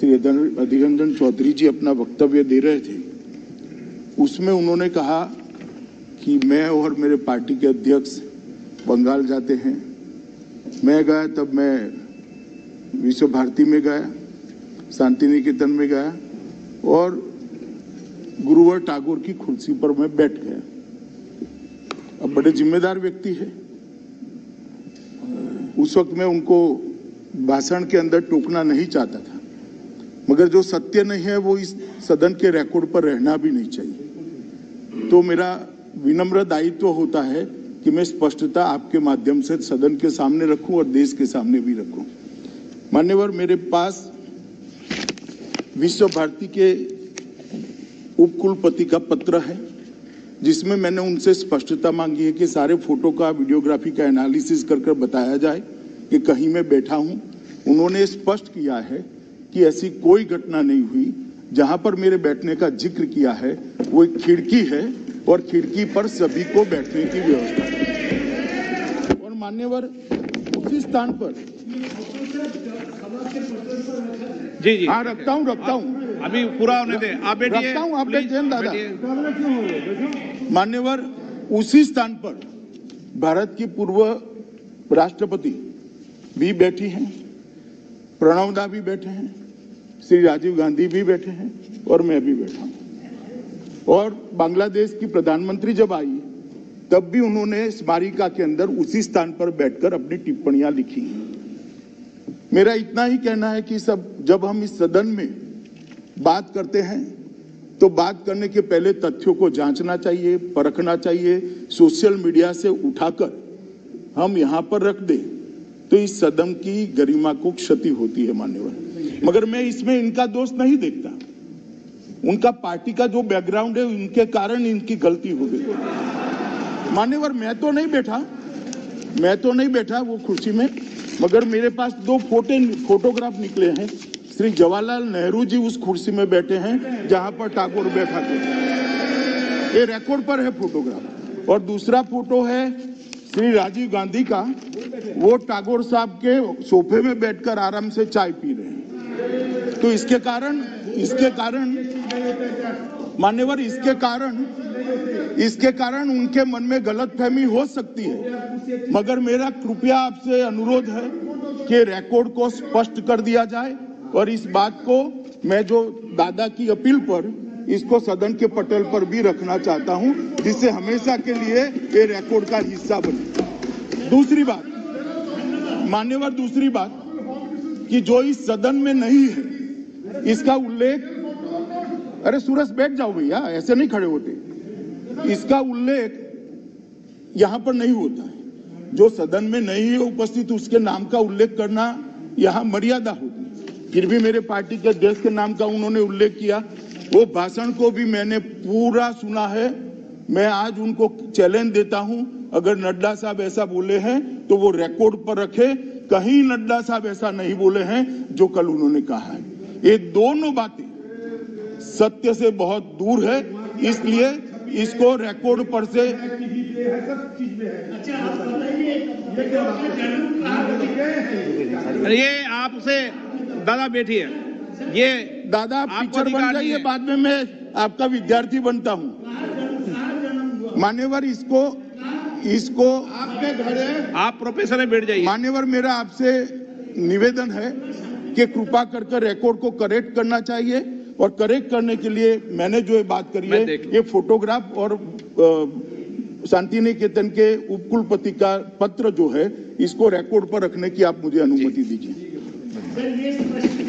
श्री अधीर रंजन चौधरी जी अपना वक्तव्य दे रहे थे, उसमें उन्होंने कहा कि मैं और मेरे पार्टी के अध्यक्ष बंगाल जाते हैं। मैं गया तब मैं विश्व भारती में गया, शांति निकेतन में गया और गुरुवर टागोर की कुर्सी पर मैं बैठ गया। अब बड़े जिम्मेदार व्यक्ति है, उस वक्त मैं उनको भाषण के अंदर टोकना नहीं चाहता था, मगर जो सत्य नहीं है वो इस सदन के रिकॉर्ड पर रहना भी नहीं चाहिए। तो मेरा विनम्र दायित्व होता है कि मैं स्पष्टता आपके माध्यम से सदन के सामने रखूं और देश के सामने भी रखूं। मान्यवर, मेरे पास विश्व भारती के उपकुलपति का पत्र है, जिसमें मैंने उनसे स्पष्टता मांगी है कि सारे फोटो का, वीडियोग्राफी का एनालिसिस कर बताया जाए कि कहीं मैं बैठा हूं। उन्होंने स्पष्ट किया है कि ऐसी कोई घटना नहीं हुई। जहां पर मेरे बैठने का जिक्र किया है वो एक खिड़की है और खिड़की पर सभी को बैठने की व्यवस्था है। और मान्यवर, उसी स्थान पर जी हाँ रखता हूँ अभी पूरा होने दे, आप बैठिए। रखता हूँ, आप बैठिए दादा। मान्यवर, उसी स्थान पर भारत की पूर्व राष्ट्रपति भी बैठी हैं, प्रणव दा भी बैठे हैं, श्री राजीव गांधी भी बैठे हैं और मैं भी बैठा हूं। और बांग्लादेश की प्रधानमंत्री जब आई तब भी उन्होंने स्मारिका के अंदर उसी स्थान पर बैठकर अपनी टिप्पणियां लिखी। मेरा इतना ही कहना है कि जब हम इस सदन में बात करते हैं तो बात करने के पहले तथ्यों को जांचना चाहिए, परखना चाहिए। सोशल मीडिया से उठाकर हम यहां पर रख दें तो इस सदन की गरिमा को क्षति होती है मान्यवर। मगर मैं इसमें इनका दोष नहीं देखता, उनका पार्टी का जो बैकग्राउंड है उनके कारण इनकी गलती हो गई। मान्यवर, मैं तो नहीं बैठा वो कुर्सी में, मगर मेरे पास दो फोटोग्राफ निकले हैं। श्री जवाहरलाल नेहरू जी उस कुर्सी में बैठे हैं जहां पर टागोर बैठा था, ये रिकॉर्ड पर है फोटोग्राफ। और दूसरा फोटो है श्री राजीव गांधी का, वो टागोर साहब के सोफे में बैठकर आराम से चाय पी रहे हैं। तो इसके कारण मान्यवर, इसके कारण उनके मन में गलतफहमी हो सकती है, मगर मेरा कृपया आपसे अनुरोध है कि रिकॉर्ड को स्पष्ट कर दिया जाए और इस बात को मैं जो दादा की अपील पर इसको सदन के पटल पर भी रखना चाहता हूं, जिससे हमेशा के लिए ये रिकॉर्ड का हिस्सा बने। दूसरी बात मान्यवर, कि जो इस सदन में नहीं है इसका उल्लेख, अरे सूरज बैठ जाओ भैया, ऐसे नहीं खड़े होते। इसका उल्लेख यहां पर नहीं होता है। जो सदन में नहीं है उपस्थित उसके नाम का उल्लेख करना यहां मर्यादा होती है। फिर भी मेरे पार्टी के अध्यक्ष के नाम का उन्होंने उल्लेख किया। वो भाषण को भी मैंने पूरा सुना है। मैं आज उनको चैलेंज देता हूं, अगर नड्डा साहब ऐसा बोले हैं तो वो रिकॉर्ड पर रखे। कहीं नड्डा साहब ऐसा नहीं बोले हैं जो कल उन्होंने कहा है। ये दोनों बातें सत्य से बहुत दूर है, इसलिए इसको रिकॉर्ड पर से ये आपसे दादा बैठिए, ये दादा आप टीचर बन जाइए, बाद में मैं आपका विद्यार्थी बनता हूं। मान्यवर, इसको आपके घर है, आप प्रोफेसर है, बैठ जाइए। मान्यवर, मेरा आपसे निवेदन है कि कृपा करके रिकॉर्ड को करेक्ट करना चाहिए और करेक्ट करने के लिए मैंने जो ये बात करी है, ये फोटोग्राफ और शांति निकेतन के उपकुलपति का पत्र जो है, इसको रिकॉर्ड पर रखने की आप मुझे अनुमति दीजिए।